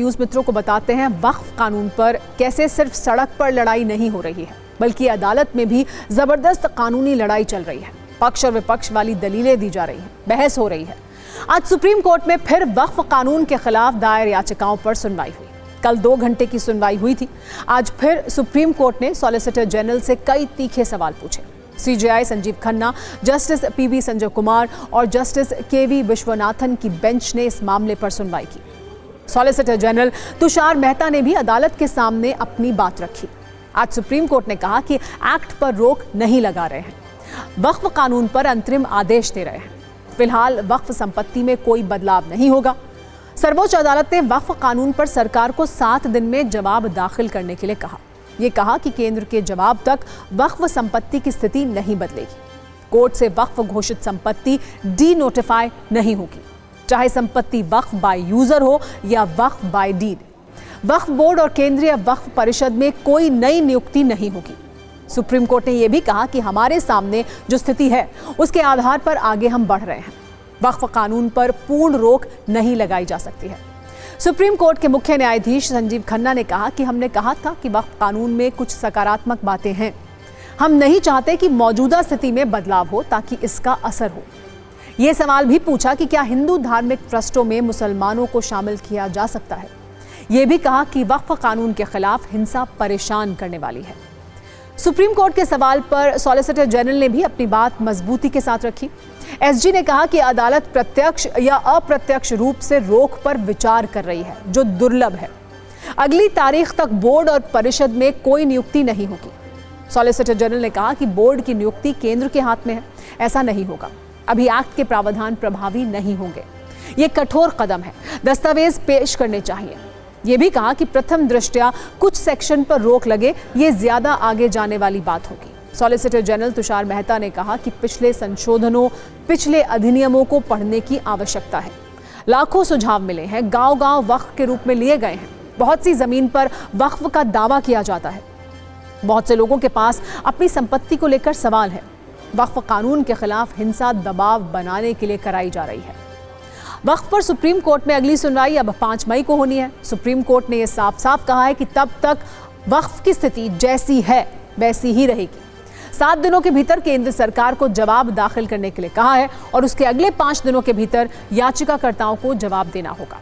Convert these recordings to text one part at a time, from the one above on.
News मित्रों को बताते हैं वक्फ कानून पर कैसे सिर्फ सड़क पर लड़ाई नहीं हो रही है, बल्कि अदालत में भी जबरदस्त कानूनी लड़ाई चल रही है। पक्ष और विपक्ष वाली दलीलें दी जा रही हैं, बहस हो रही है। आज सुप्रीम कोर्ट में फिर वक्फ कानून के खिलाफ दायर याचिकाओं पर सुनवाई हुई। कल 2 घंटे की सुनवाई हुई थी। आज फिर सुप्रीम कोर्ट ने सॉलिसिटर जनरल से कई तीखे सवाल पूछे। CJI Sanjiv Khanna, justice PB Sanjay Kumar और जस्टिस केवी विश्वनाथन की बेंच ने इस मामले पर सुनवाई की। सॉलिसिटर जनरल तुषार मेहता ने भी अदालत के सामने अपनी बात रखी। आज सुप्रीम कोर्ट ने कहा कि एक्ट पर रोक नहीं लगा रहे हैं, वक्फ कानून पर अंतरिम आदेश दे रहे हैं। फिलहाल वक्फ संपत्ति में कोई बदलाव नहीं होगा। सर्वोच्च अदालत ने वक्फ कानून पर सरकार को 7 दिन में जवाब दाखिल करने के लिए कहा। ये कहा कि केंद्र के जवाब तक वक्फ संपत्ति की स्थिति नहीं बदलेगी। कोर्ट से वक्फ घोषित संपत्ति डी नोटिफाई नहीं होगी, चाहे संपत्ति वक्फ बाय यूजर हो या वक्फ बाय डीड। वक्फ बोर्ड और केंद्रीय वक्फ परिषद में कोई नई नियुक्ति नहीं होगी। सुप्रीम कोर्ट ने यह भी कहा कि हमारे सामने जो स्थिति है उसके आधार पर आगे हम बढ़ रहे हैं। वक्फ कानून पर पूर्ण रोक नहीं लगाई जा सकती है। सुप्रीम कोर्ट के मुख्य न्यायाधीश संजीव खन्ना ने कहा कि हमने कहा था कि वक्फ कानून में कुछ सकारात्मक बातें हैं। हम नहीं चाहते कि मौजूदा स्थिति में बदलाव हो ताकि इसका असर हो। यह सवाल भी पूछा कि क्या हिंदू धार्मिक ट्रस्टों में मुसलमानों को शामिल किया जा सकता है। यह भी कहा कि वक्फ कानून के खिलाफ हिंसा परेशान करने वाली है। सुप्रीम कोर्ट के सवाल पर सॉलिसिटर जनरल ने भी अपनी बात मजबूती के साथ रखी। एसजी ने कहा कि अदालत प्रत्यक्ष या अप्रत्यक्ष रूप से रोक पर विचार कर रही है, जो दुर्लभ है। अगली तारीख तक बोर्ड और परिषद में कोई नियुक्ति नहीं होगी। सॉलिसिटर जनरल ने कहा कि बोर्ड की नियुक्ति केंद्र के हाथ में है, ऐसा नहीं होगा। अभी एक्ट के प्रावधान प्रभावी नहीं होंगे। ये कठोर कदम है, दस्तावेज पेश करने चाहिए। ये भी कहा कि प्रथम दृष्टया कुछ सेक्शन पर रोक लगे, ये ज्यादा आगे जाने वाली बात होगी। सॉलिसिटर जनरल तुषार मेहता ने कहा कि पिछले संशोधनों, पिछले अधिनियमों को पढ़ने की आवश्यकता है। लाखों सुझाव मिले हैं, गांव-गांव वक्फ के रूप में लिए गए हैं। बहुत सी जमीन पर वक्फ का दावा किया जाता है। बहुत से लोगों के पास अपनी संपत्ति को लेकर सवाल है। वक्फ कानून के खिलाफ हिंसा दबाव बनाने के लिए कराई जा रही है। वक्फ पर सुप्रीम कोर्ट में अगली सुनवाई अब 5 मई को होनी है। सुप्रीम कोर्ट ने यह साफ साफ कहा है कि तब तक वक्फ की स्थिति जैसी है वैसी ही रहेगी। 7 दिनों के भीतर केंद्र सरकार को जवाब दाखिल करने के लिए कहा है और उसके अगले 5 दिनों के भीतर याचिकाकर्ताओं को जवाब देना होगा।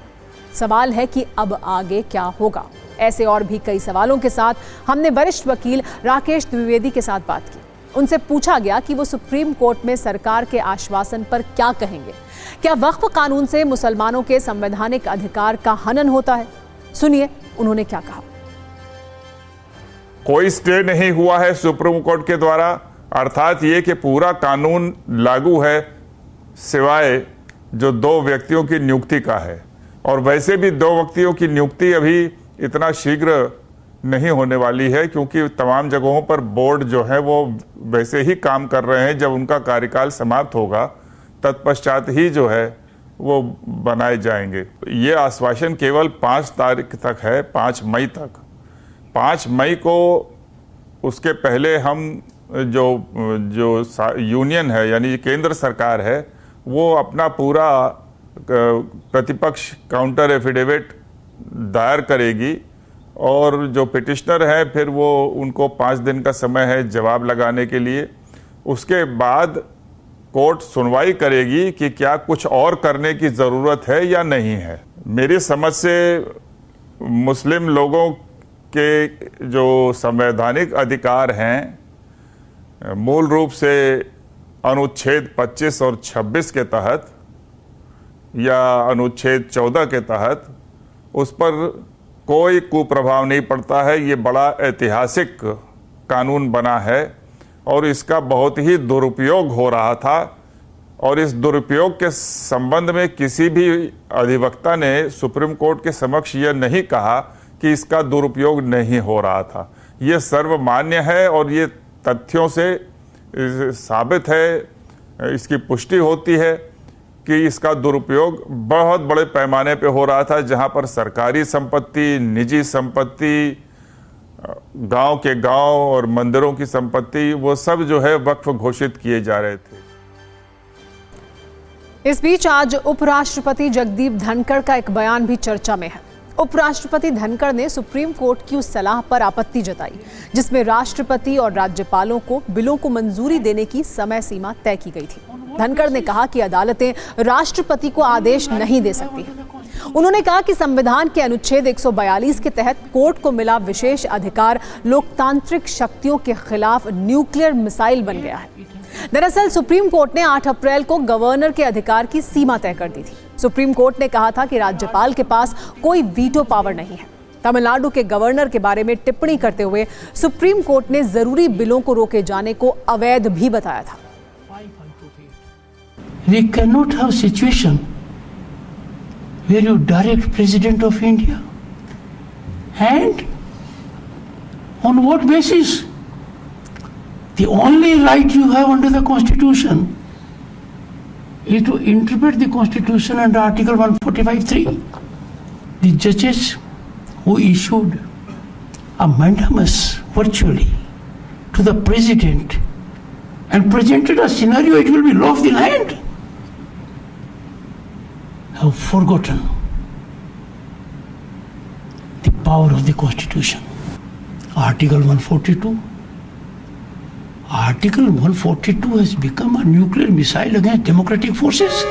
सवाल है कि अब आगे क्या होगा। ऐसे और भी कई सवालों के साथ हमने वरिष्ठ वकील राकेश द्विवेदी के साथ बात की। उनसे पूछा गया कि वो सुप्रीम कोर्ट में सरकार के आश्वासन पर क्या कहेंगे। क्या वक्फ कानून से मुसलमानों के संवैधानिक अधिकार का हनन होता है? सुनिए उन्होंने क्या कहा। कोई स्टे नहीं हुआ है सुप्रीम कोर्ट के द्वारा, अर्थात ये कि पूरा कानून लागू है सिवाय जो 2 व्यक्तियों की नियुक्ति का है। और वैसे भी 2 व्यक्तियों की नियुक्ति अभी इतना शीघ्र नहीं होने वाली है, क्योंकि तमाम जगहों पर बोर्ड जो है वो वैसे ही काम कर रहे हैं। जब उनका कार्यकाल समाप्त होगा तत्पश्चात ही जो है वो बनाए जाएंगे। ये आश्वासन केवल 5 तारीख तक है, 5 मई तक। 5 मई को उसके पहले हम जो यूनियन है यानी केंद्र सरकार है वो अपना पूरा प्रतिपक्ष काउंटर एफिडेविट दायर करेगी और जो पिटिशनर है फिर वो उनको 5 दिन का समय है जवाब लगाने के लिए। उसके बाद कोर्ट सुनवाई करेगी कि क्या कुछ और करने की ज़रूरत है या नहीं है। मेरी समझ से मुस्लिम लोगों के जो संवैधानिक अधिकार हैं मूल रूप से अनुच्छेद 25 और 26 के तहत या अनुच्छेद 14 के तहत उस पर कोई कुप्रभाव नहीं पड़ता है। ये बड़ा ऐतिहासिक कानून बना है और इसका बहुत ही दुरुपयोग हो रहा था और इस दुरुपयोग के संबंध में किसी भी अधिवक्ता ने सुप्रीम कोर्ट के समक्ष यह नहीं कहा कि इसका दुरुपयोग नहीं हो रहा था। ये सर्वमान्य है और ये तथ्यों से साबित है, इसकी पुष्टि होती है कि इसका दुरुपयोग बहुत बड़े पैमाने पे हो रहा था, जहां पर सरकारी संपत्ति, निजी संपत्ति, गांव के गांव और मंदिरों की संपत्ति वो सब जो है वक्फ घोषित किए जा रहे थे। इस बीच आज उपराष्ट्रपति जगदीप धनखड़ का एक बयान भी चर्चा में है। उपराष्ट्रपति धनखड़ ने सुप्रीम कोर्ट की उस सलाह पर आपत्ति जताई जिसमें राष्ट्रपति और राज्यपालों को बिलों को मंजूरी देने की समय सीमा तय की गई थी। धनखड़ ने कहा कि अदालतें राष्ट्रपति को आदेश नहीं दे सकती हैं। उन्होंने कहा कि संविधान के अनुच्छेद 142 के तहत कोर्ट को मिला विशेष अधिकार लोकतांत्रिक शक्तियों के खिलाफ न्यूक्लियर मिसाइल बन गया है। दरअसल सुप्रीम कोर्ट ने 8 अप्रैल को गवर्नर के अधिकार की सीमा तय कर दी थी। सुप्रीम कोर्ट ने कहा था कि राज्यपाल के पास कोई वीटो पावर नहीं है। तमिलनाडु के गवर्नर के बारे में टिप्पणी करते हुए सुप्रीम कोर्ट ने जरूरी बिलों को रोके जाने को अवैध भी बताया था। We cannot have situation where you direct President of India, and on what basis? The only right you have under the Constitution is to interpret the Constitution under Article 145(3). The judges who issued a mandamus virtually to the President and presented a scenario it will be law of the land have forgotten the power of the Constitution. Article 142. Article 142 has become a nuclear missile against democratic forces.